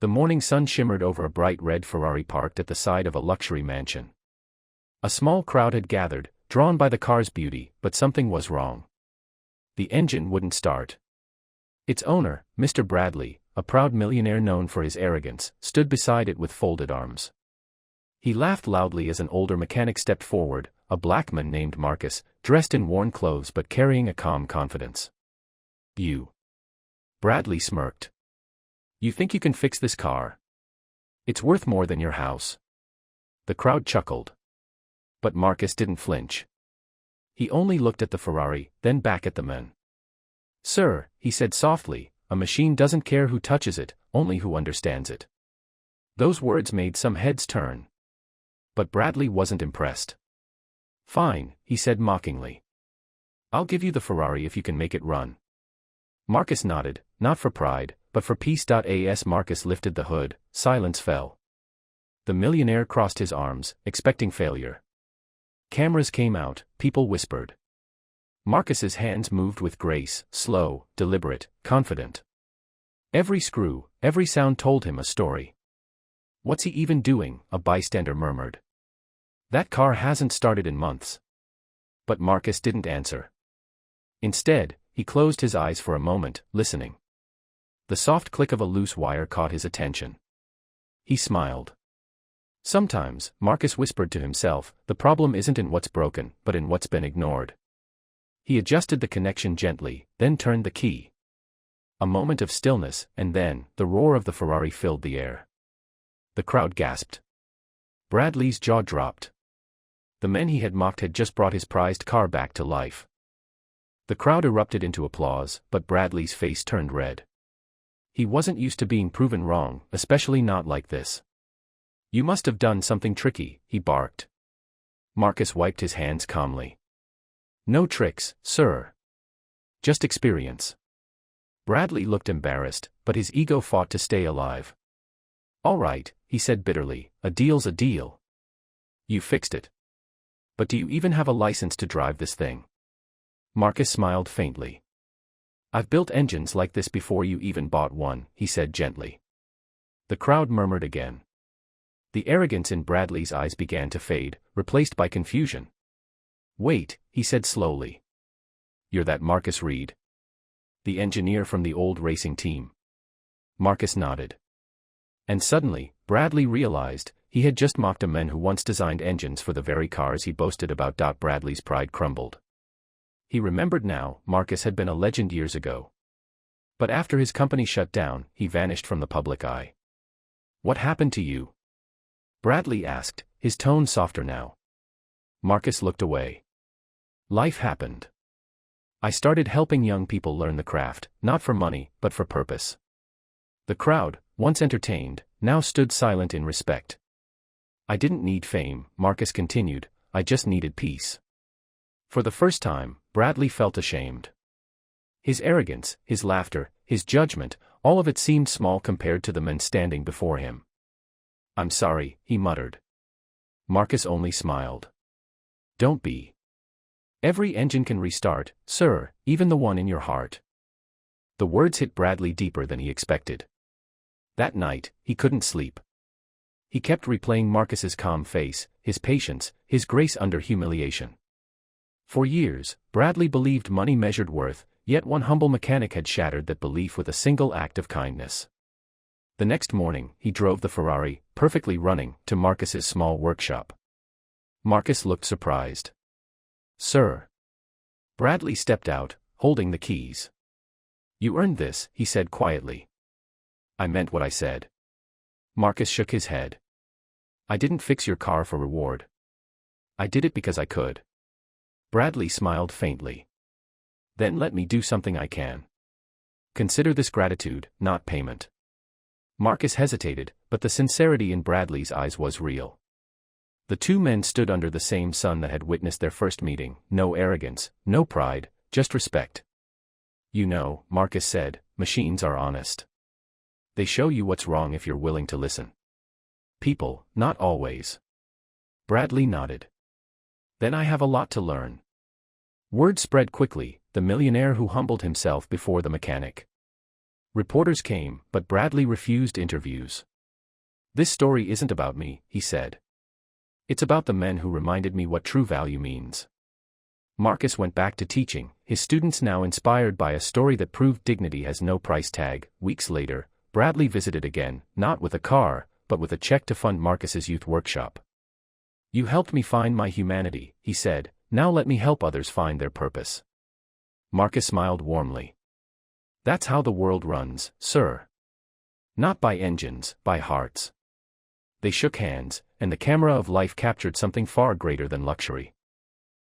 The morning sun shimmered over a bright red Ferrari parked at the side of a luxury mansion. A small crowd had gathered, drawn by the car's beauty, but something was wrong. The engine wouldn't start. Its owner, Mr. Bradley, a proud millionaire known for his arrogance, stood beside it with folded arms. He laughed loudly as an older mechanic stepped forward, a black man named Marcus, dressed in worn clothes but carrying a calm confidence. "You." Bradley smirked. "You think you can fix this car? It's worth more than your house." The crowd chuckled. But Marcus didn't flinch. He only looked at the Ferrari, then back at the men. "Sir," he said softly, "a machine doesn't care who touches it, only who understands it." Those words made some heads turn. But Bradley wasn't impressed. "Fine," he said mockingly. "I'll give you the Ferrari if you can make it run." Marcus nodded, not for pride, but for peace. As Marcus lifted the hood, silence fell. The millionaire crossed his arms, expecting failure. Cameras came out, people whispered. Marcus's hands moved with grace, slow, deliberate, confident. Every screw, every sound told him a story. "What's he even doing?" a bystander murmured. "That car hasn't started in months." But Marcus didn't answer. Instead, he closed his eyes for a moment, listening. The soft click of a loose wire caught his attention. He smiled. Sometimes, Marcus whispered to himself, the problem isn't in what's broken, but in what's been ignored. He adjusted the connection gently, then turned the key. A moment of stillness, and then, the roar of the Ferrari filled the air. The crowd gasped. Bradley's jaw dropped. The men he had mocked had just brought his prized car back to life. The crowd erupted into applause, but Bradley's face turned red. He wasn't used to being proven wrong, especially not like this. "You must have done something tricky," he barked. Marcus wiped his hands calmly. "No tricks, sir. Just experience." Bradley looked embarrassed, but his ego fought to stay alive. "All right," he said bitterly, "a deal's a deal. You fixed it. But do you even have a license to drive this thing?" Marcus smiled faintly. "I've built engines like this before you even bought one," he said gently. The crowd murmured again. The arrogance in Bradley's eyes began to fade, replaced by confusion. "Wait," he said slowly. "You're that Marcus Reed? The engineer from the old racing team?" Marcus nodded. And suddenly, Bradley realized, he had just mocked a man who once designed engines for the very cars he boasted about. Bradley's pride crumbled. He remembered now, Marcus had been a legend years ago. But after his company shut down, he vanished from the public eye. "What happened to you?" Bradley asked, his tone softer now. Marcus looked away. "Life happened. I started helping young people learn the craft, not for money, but for purpose." The crowd, once entertained, now stood silent in respect. "I didn't need fame," Marcus continued, "I just needed peace." For the first time, Bradley felt ashamed. His arrogance, his laughter, his judgment, all of it seemed small compared to the men standing before him. "I'm sorry," he muttered. Marcus only smiled. "Don't be. Every engine can restart, sir, even the one in your heart." The words hit Bradley deeper than he expected. That night, he couldn't sleep. He kept replaying Marcus's calm face, his patience, his grace under humiliation. For years, Bradley believed money measured worth, yet one humble mechanic had shattered that belief with a single act of kindness. The next morning, he drove the Ferrari, perfectly running, to Marcus's small workshop. Marcus looked surprised. "Sir." Bradley stepped out, holding the keys. "You earned this," he said quietly. "I meant what I said." Marcus shook his head. "I didn't fix your car for reward. I did it because I could." Bradley smiled faintly. "Then let me do something I can. Consider this gratitude, not payment." Marcus hesitated, but the sincerity in Bradley's eyes was real. The two men stood under the same sun that had witnessed their first meeting, no arrogance, no pride, just respect. "You know," Marcus said, "machines are honest. They show you what's wrong if you're willing to listen. People, not always." Bradley nodded. "Then I have a lot to learn." Word spread quickly, the millionaire who humbled himself before the mechanic. Reporters came, but Bradley refused interviews. "This story isn't about me," he said. "It's about the men who reminded me what true value means." Marcus went back to teaching, his students now inspired by a story that proved dignity has no price tag. Weeks later, Bradley visited again, not with a car, but with a check to fund Marcus's youth workshop. "You helped me find my humanity," he said, "now let me help others find their purpose." Marcus smiled warmly. "That's how the world runs, sir. Not by engines, by hearts." They shook hands, and the camera of life captured something far greater than luxury.